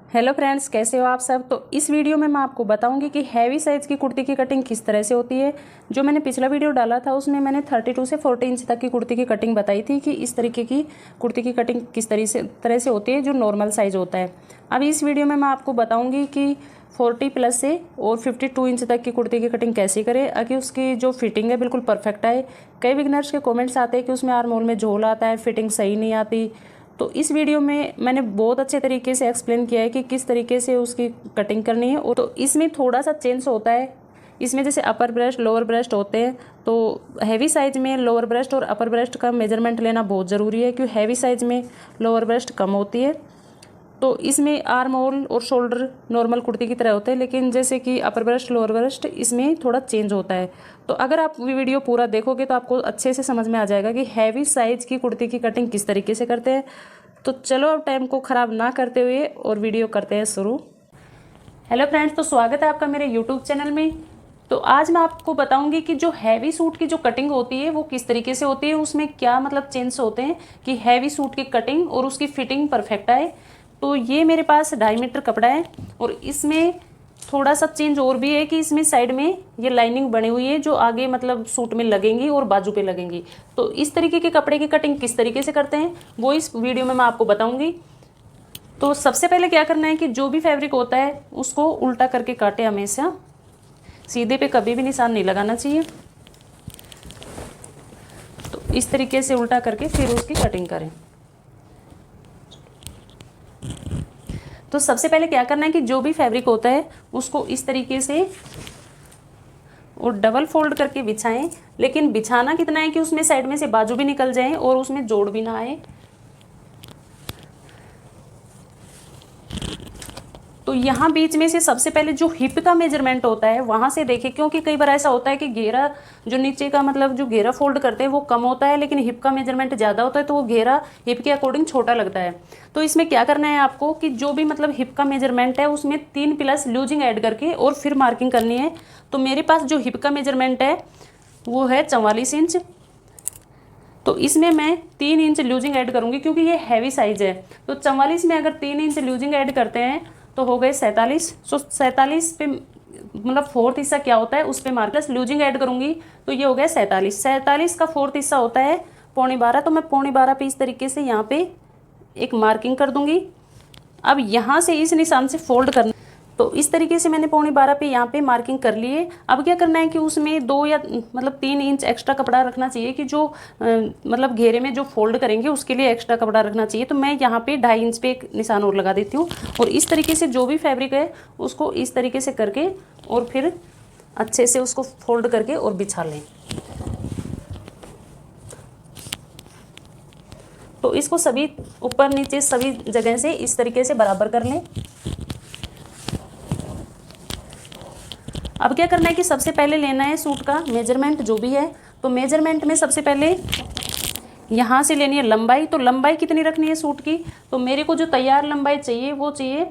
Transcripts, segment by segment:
Hello friends, कैसे हो आप सब। तो इस वीडियो में मैं आपको बताऊंगी कि हैवी साइज़ की कुर्ती की कटिंग किस तरह से होती है। जो मैंने पिछला वीडियो डाला था उसमें मैंने 32 से 40 इंच तक की कुर्ती की कटिंग बताई थी कि इस तरीके की कुर्ती की कटिंग किस तरह से होती है जो नॉर्मल साइज़ होता है। अब इस वीडियो में मैं आपको बताऊँगी कि 40 प्लस से और 52 इंच तक की कुर्ती की कटिंग कैसे करें ताकि उसकी जो फिटिंग है बिल्कुल परफेक्ट आए। कई बिगनर्स के कमेंट्स आते हैं कि उसमें आर्म होल में झोल आता है, फिटिंग सही नहीं आती। तो इस वीडियो में मैंने बहुत अच्छे तरीके से एक्सप्लेन किया है कि किस तरीके से उसकी कटिंग करनी है। और तो इसमें थोड़ा सा चेंज होता है। इसमें जैसे अपर ब्रेस्ट लोअर ब्रेस्ट होते हैं, तो हैवी साइज़ में लोअर ब्रेस्ट और अपर ब्रेस्ट का मेजरमेंट लेना बहुत ज़रूरी है क्योंकि हैवी साइज़ में लोअर ब्रेस्ट कम होती है। तो इसमें आर्म होल और शोल्डर नॉर्मल कुर्ती की तरह होते हैं, लेकिन जैसे कि अपर ब्रेस्ट लोअर ब्रेस्ट इसमें थोड़ा चेंज होता है। तो अगर आप वीडियो पूरा देखोगे तो आपको अच्छे से समझ में आ जाएगा कि हैवी साइज़ की कुर्ती की कटिंग किस तरीके से करते हैं। तो चलो अब टाइम को ख़राब ना करते हुए और वीडियो करते हैं शुरू। हेलो फ्रेंड्स, तो स्वागत है आपका मेरे यूट्यूब चैनल में। तो आज मैं आपको बताऊंगी कि जो हैवी सूट की जो कटिंग होती है वो किस तरीके से होती है, उसमें क्या मतलब चेंज होते हैं कि हैवी सूट की कटिंग और उसकी फिटिंग परफेक्ट आए। तो ये मेरे पास 2.5 मीटर कपड़ा है और इसमें थोड़ा सा चेंज और भी है कि इसमें साइड में ये लाइनिंग बनी हुई है जो आगे मतलब सूट में लगेंगी और बाजू पे लगेंगी। तो इस तरीके के कपड़े की कटिंग किस तरीके से करते हैं वो इस वीडियो में मैं आपको बताऊंगी। तो सबसे पहले क्या करना है कि जो भी फैब्रिक होता है उसको उल्टा करके काटे, हमेशा सीधे पे कभी भी निशान नहीं लगाना चाहिए। तो इस तरीके से उल्टा करके फिर उसकी कटिंग करें। तो सबसे पहले क्या करना है कि जो भी फैब्रिक होता है उसको इस तरीके से और डबल फोल्ड करके बिछाएं, लेकिन बिछाना कितना है कि उसमें साइड में से बाजू भी निकल जाए और उसमें जोड़ भी ना आए। तो यहाँ बीच में से सबसे पहले जो हिप का मेजरमेंट होता है वहाँ से देखें, क्योंकि कई बार ऐसा होता है कि घेरा जो नीचे का मतलब जो घेरा फोल्ड करते हैं वो कम होता है लेकिन हिप का मेजरमेंट ज़्यादा होता है, तो वो घेरा हिप के अकॉर्डिंग छोटा लगता है। तो इसमें क्या करना है आपको कि जो भी मतलब हिप का मेजरमेंट है उसमें 3 प्लस लूजिंग ऐड करके और फिर मार्किंग करनी है। तो मेरे पास जो हिप का मेजरमेंट है वो है 44 इंच। तो इसमें मैं 3 इंच लूजिंग ऐड करूँगी क्योंकि ये हैवी साइज़ है। तो 44 में अगर 3 इंच लूजिंग ऐड करते हैं तो हो गए 47। तो 47 पे मतलब फोर्थ हिस्सा क्या होता है उस पे मार्क प्लस लूजिंग ऐड करूँगी तो ये हो गया 47। 47 का फोर्थ हिस्सा होता है 12.25। तो मैं 12.25 पे इस तरीके से यहाँ पे एक मार्किंग कर दूँगी। अब यहाँ से इस निशान से फोल्ड करना। तो इस तरीके से मैंने 12.25 पे यहाँ पे मार्किंग कर लिए। अब क्या करना है कि उसमें 2 या मतलब 3 इंच एक्स्ट्रा कपड़ा रखना चाहिए कि जो मतलब घेरे में जो फोल्ड करेंगे उसके लिए एक्स्ट्रा कपड़ा रखना चाहिए। तो मैं यहाँ पे 2.5 इंच पे एक निशान और लगा देती हूँ और इस तरीके से जो भी फैब्रिक है उसको इस तरीके से करके और फिर अच्छे से उसको फोल्ड करके और बिछा लें। तो इसको सभी ऊपर नीचे सभी जगह से इस तरीके से बराबर कर लें। अब क्या करना है कि सबसे पहले लेना है सूट का मेजरमेंट जो भी है। तो मेजरमेंट में सबसे पहले यहाँ से लेनी है लंबाई। तो लंबाई कितनी रखनी है सूट की, तो मेरे को जो तैयार लंबाई चाहिए वो चाहिए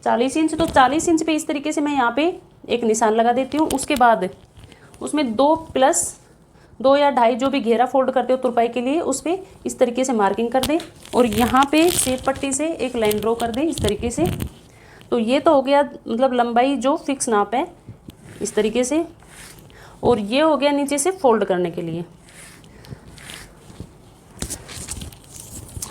40 इंच। तो 40 इंच पे इस तरीके से मैं यहाँ पे एक निशान लगा देती हूँ। उसके बाद उसमें 2 प्लस 2 या 2.5 जो भी घेरा फोल्ड करते हो तुरपाई के लिए उस पर इस तरीके से मार्किंग कर दें और यहाँ पे शेप पट्टी से एक लाइन ड्रॉ कर दें इस तरीके से। तो ये तो हो गया मतलब लंबाई जो फिक्स नाप है इस तरीके से, और ये हो गया नीचे से फोल्ड करने के लिए।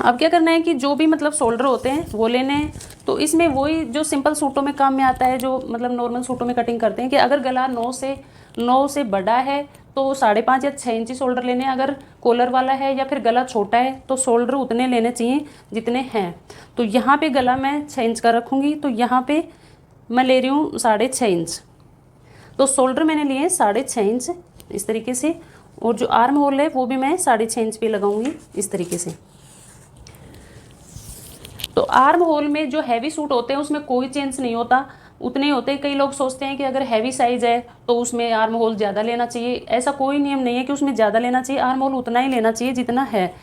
अब क्या करना है कि जो भी मतलब शोल्डर होते हैं वो लेने हैं। तो इसमें वही जो सिंपल सूटों में काम में आता है, जो मतलब नॉर्मल सूटों में कटिंग करते हैं कि अगर गला 9 से बड़ा है तो 5.5 या 6 इंची शोल्डर लेने हैं। अगर कॉलर वाला है या फिर गला छोटा है तो शोल्डर उतने लेने चाहिए जितने हैं। तो यहाँ पे गला मैं 6 इंच का रखूँगी, तो यहाँ पे मैं ले रही हूँ 6.5 इंच। तो शोल्डर मैंने लिए 6.5 इंच इस तरीके से, और जो आर्म होल है वो भी मैं 6.5 इंच पे लगाऊंगी इस तरीके से। तो आर्म होल में जो हैवी सूट होते हैं उसमें कोई चेंज नहीं होता, उतने ही होते हैं। कई लोग सोचते हैं कि अगर हैवी साइज़ है तो उसमें आर्म होल ज़्यादा लेना चाहिए। ऐसा कोई नियम नहीं है कि उसमें ज़्यादा लेना चाहिए, आर्म होल उतना ही लेना चाहिए जितना है।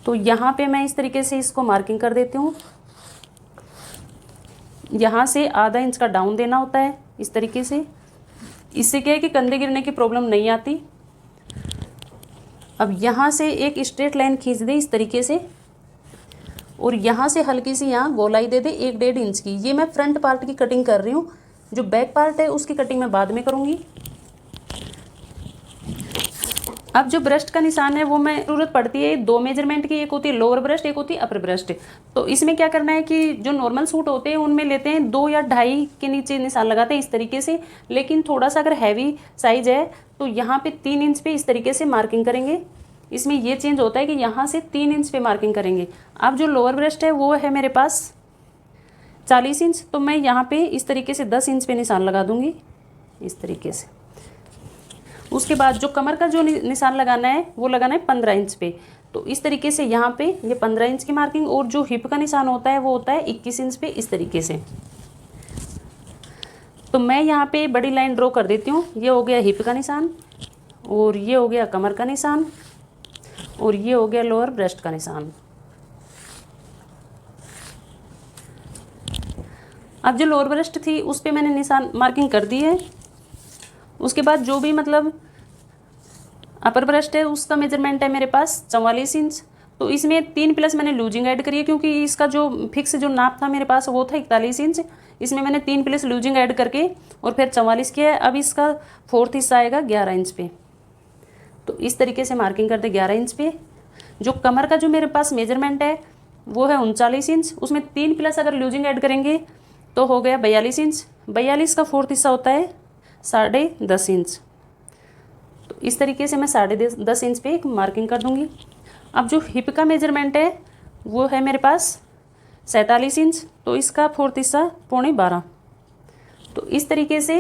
तो यहाँ पे मैं इस तरीके से इसको मार्किंग कर देती हूँ। यहाँ से आधा इंच का डाउन देना होता है इस तरीके से। इससे क्या है कि कंधे गिरने की प्रॉब्लम नहीं आती। अब यहाँ से एक स्ट्रेट लाइन खींच दें इस तरीके से और यहाँ से हल्की सी यहाँ गोलाई दे दे 1-1.5 इंच की। ये मैं फ्रंट पार्ट की कटिंग कर रही हूँ, जो बैक पार्ट है उसकी कटिंग मैं बाद में करूँगी। अब जो ब्रेस्ट का निशान है वो मैं जरूरत पड़ती है 2 मेजरमेंट की, एक होती है लोअर ब्रेस्ट, एक होती है अपर ब्रेस्ट। तो इसमें क्या करना है कि जो नॉर्मल सूट होते हैं उनमें लेते हैं 2 या 2.5 के नीचे निशान लगाते हैं इस तरीके से, लेकिन थोड़ा सा अगर हैवी साइज है तो यहाँ पे 3 इंच पे इस तरीके से मार्किंग करेंगे। इसमें ये चेंज होता है कि यहाँ से 3 इंच पे मार्किंग करेंगे। अब जो लोअर ब्रेस्ट है वो है मेरे पास 40 इंच, तो मैं यहाँ पे इस तरीके से 10 इंच पे निशान लगा दूंगी इस तरीके से। उसके बाद जो कमर का जो निशान लगाना है वो लगाना है 15 इंच पे। तो इस तरीके से यहाँ पे ये 15 इंच की मार्किंग, और जो हिप का निशान होता है वो होता है 21 इंच पे इस तरीके से। तो मैं यहाँ पे बड़ी लाइन ड्रॉ कर देती हूँ। ये हो गया हिप का निशान, और ये हो गया कमर का निशान, और ये हो गया लोअर ब्रेस्ट का निशान। अब जो लोअर ब्रेस्ट थी उस पे मैंने निशान मार्किंग कर दी है। उसके बाद जो भी मतलब अपर ब्रेस्ट है उसका मेजरमेंट है मेरे पास 44 इंच। तो इसमें 3 प्लस मैंने लूजिंग ऐड करी है, क्योंकि इसका जो फिक्स जो नाप था मेरे पास वो था 41 इंच। इसमें मैंने 3 प्लस लूजिंग ऐड करके और फिर 44 किया है। अब इसका 4th हिस्सा आएगा 11 इंच पे। तो इस तरीके से मार्किंग कर दे 11 इंच पे। जो कमर का जो मेरे पास मेजरमेंट है वो है 39 इंच। उसमें 3 प्लस अगर लूजिंग ऐड करेंगे तो हो गया 42 इंच। 42 का 4th हिस्सा होता है 10.5 इंच। तो इस तरीके से मैं 10.5 इंच पे एक मार्किंग कर दूंगी। अब जो हिप का मेजरमेंट है वो है मेरे पास 47 इंच। तो इसका 4th हिस्सा 11.25। तो इस तरीके से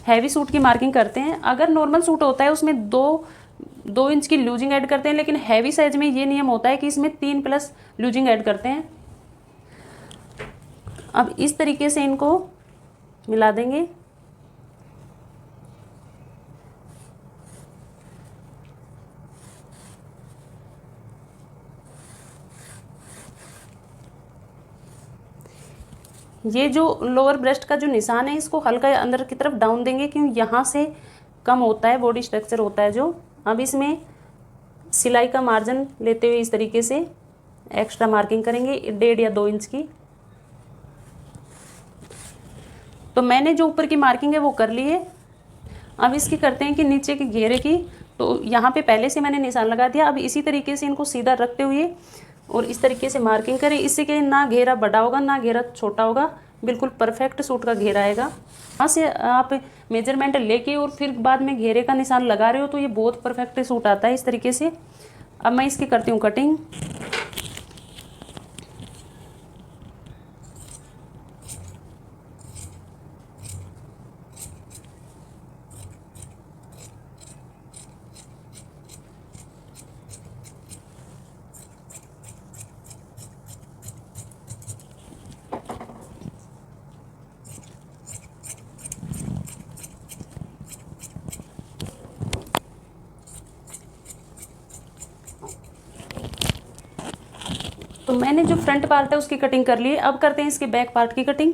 हैवी सूट की मार्किंग करते हैं। अगर नॉर्मल सूट होता है उसमें 2 इंच की लूजिंग ऐड करते हैं, लेकिन हैवी साइज में ये नियम होता है कि इसमें 3 प्लस लूजिंग ऐड करते हैं। अब इस तरीके से इनको मिला देंगे। ये जो लोअर ब्रेस्ट का जो निशान है इसको हल्का अंदर की तरफ डाउन देंगे, क्योंकि यहाँ से कम होता है बॉडी स्ट्रक्चर होता है जो। अब इसमें सिलाई का मार्जिन लेते हुए इस तरीके से एक्स्ट्रा मार्किंग करेंगे 1.5 या 2 इंच की। तो मैंने जो ऊपर की मार्किंग है वो कर ली है। अब इसकी करते हैं कि नीचे के घेरे की। तो यहाँ पे पहले से मैंने निशान लगा दिया। अब इसी तरीके से इनको सीधा रखते हुए और इस तरीके से मार्किंग करें। इससे कि ना घेरा बड़ा होगा ना घेरा छोटा होगा, बिल्कुल परफेक्ट सूट का घेरा आएगा। यहाँ से आप मेजरमेंट लेके और फिर बाद में घेरे का निशान लगा रहे हो तो ये बहुत परफेक्ट सूट आता है इस तरीके से। अब मैं इसकी करती हूँ कटिंग। तो मैंने जो फ्रंट पार्ट है उसकी कटिंग कर ली है। अब करते हैं इसके बैक पार्ट की कटिंग।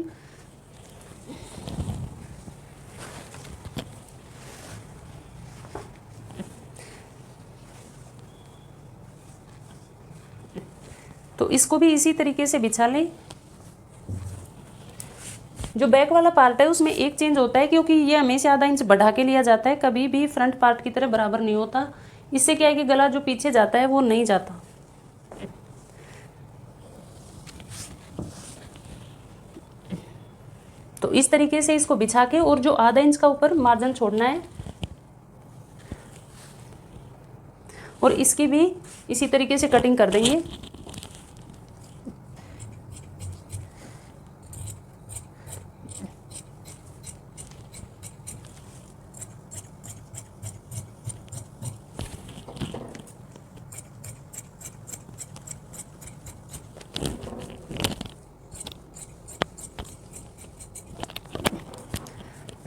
तो इसको भी इसी तरीके से बिछा लें। जो बैक वाला पार्ट है उसमें एक चेंज होता है, क्योंकि ये हमेशा आधा इंच बढ़ा के लिया जाता है, कभी भी फ्रंट पार्ट की तरह बराबर नहीं होता। इससे क्या है कि गला जो पीछे जाता है वो नहीं जाता। तो इस तरीके से इसको बिछा के और जो आधा इंच का ऊपर मार्जिन छोड़ना है, और इसकी भी इसी तरीके से कटिंग कर देंगे।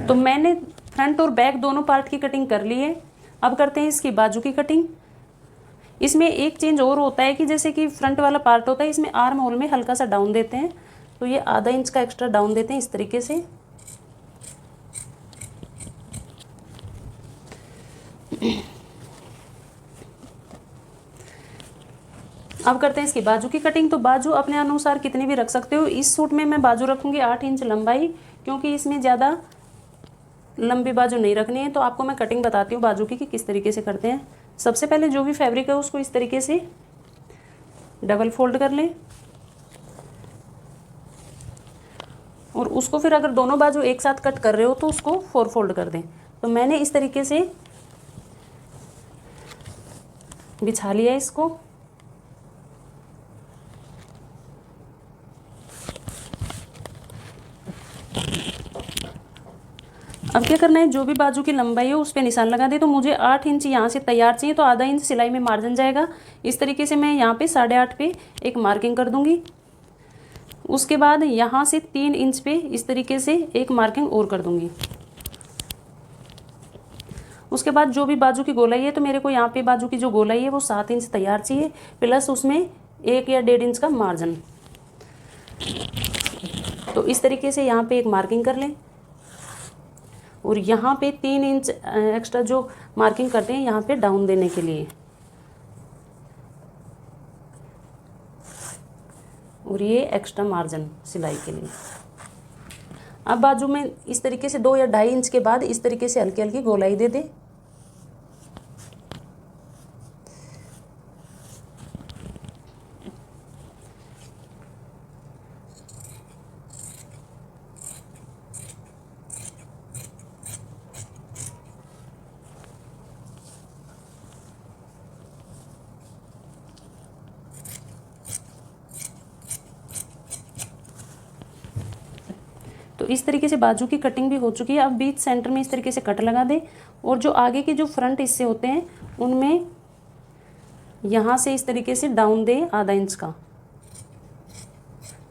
तो मैंने फ्रंट और बैक दोनों पार्ट की कटिंग कर ली है। अब करते हैं इसकी बाजू की कटिंग। इसमें एक चेंज और होता है कि जैसे कि फ्रंट वाला पार्ट होता है इसमें आर्म होल में हल्का सा डाउन देते हैं, तो ये आधा इंच का एक्स्ट्रा डाउन देते हैं इस तरीके से। अब करते हैं इसकी बाजू की कटिंग। तो बाजू अपने अनुसार कितनी भी रख सकते हो। इस सूट में मैं बाजू रखूँगी 8 इंच लंबाई, क्योंकि इसमें ज़्यादा लंबी बाजू नहीं रखनी है। तो आपको मैं कटिंग बताती हूँ बाजू की कि किस तरीके से करते हैं। सबसे पहले जो भी फैब्रिक है उसको इस तरीके से डबल फोल्ड कर लें, और उसको फिर अगर दोनों बाजू एक साथ कट कर रहे हो तो उसको 4 फोल्ड कर दें। तो मैंने इस तरीके से बिछा लिया इसको। अब क्या करना है, जो भी बाजू की लंबाई है उस पर निशान लगा दे। तो मुझे 8 इंच यहाँ से तैयार चाहिए, तो आधा इंच सिलाई में मार्जिन जाएगा। इस तरीके से मैं यहाँ पे 8.5 पे एक मार्किंग कर दूंगी। उसके बाद यहाँ से 3 इंच पे इस तरीके से एक मार्किंग और कर दूंगी। उसके बाद जो भी बाजू की गोलाई है, तो मेरे को यहाँ पे बाजू की जो गोलाई है वो 7 इंच तैयार चाहिए, प्लस उसमें 1 या 1.5 इंच का मार्जिन। तो इस तरीके से यहाँ पे एक मार्किंग कर लें, और यहाँ पे 3 इंच एक्स्ट्रा जो मार्किंग करते हैं यहाँ पे डाउन देने के लिए, और ये एक्स्ट्रा मार्जिन सिलाई के लिए। अब बाजू में इस तरीके से 2 या 2.5 इंच के बाद इस तरीके से हल्की हल्की गोलाई दे दें। तो इस तरीके से बाजू की कटिंग भी हो चुकी है। अब बीच सेंटर में इस तरीके से कट लगा दें, और जो आगे के जो फ्रंट हिस्से होते हैं उनमें यहाँ से इस तरीके से डाउन दें आधा इंच का।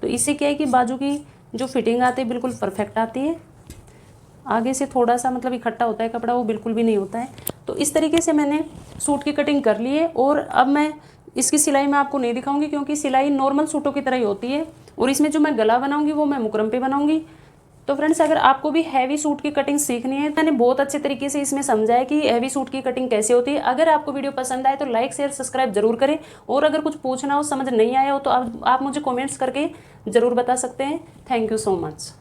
तो इससे क्या है कि बाजू की जो फिटिंग आती है बिल्कुल परफेक्ट आती है। आगे से थोड़ा सा मतलब इकट्ठा होता है कपड़ा, वो बिल्कुल भी नहीं होता है। तो इस तरीके से मैंने सूट की कटिंग कर ली है। और अब मैं इसकी सिलाई मैं आपको नहीं दिखाऊंगी, क्योंकि सिलाई नॉर्मल सूटों की तरह ही होती है। और इसमें जो मैं गला बनाऊंगी वो मैं मुकरम पे बनाऊंगी। तो फ्रेंड्स, अगर आपको भी हैवी सूट की कटिंग सीखनी है, मैंने बहुत अच्छे तरीके से इसमें समझाया कि हैवी सूट की कटिंग कैसे होती है। अगर आपको वीडियो पसंद आए तो लाइक शेयर सब्सक्राइब जरूर करें, और अगर कुछ पूछना हो, समझ नहीं आया हो, तो आप मुझे कमेंट्स करके ज़रूर बता सकते हैं। Thank you so much.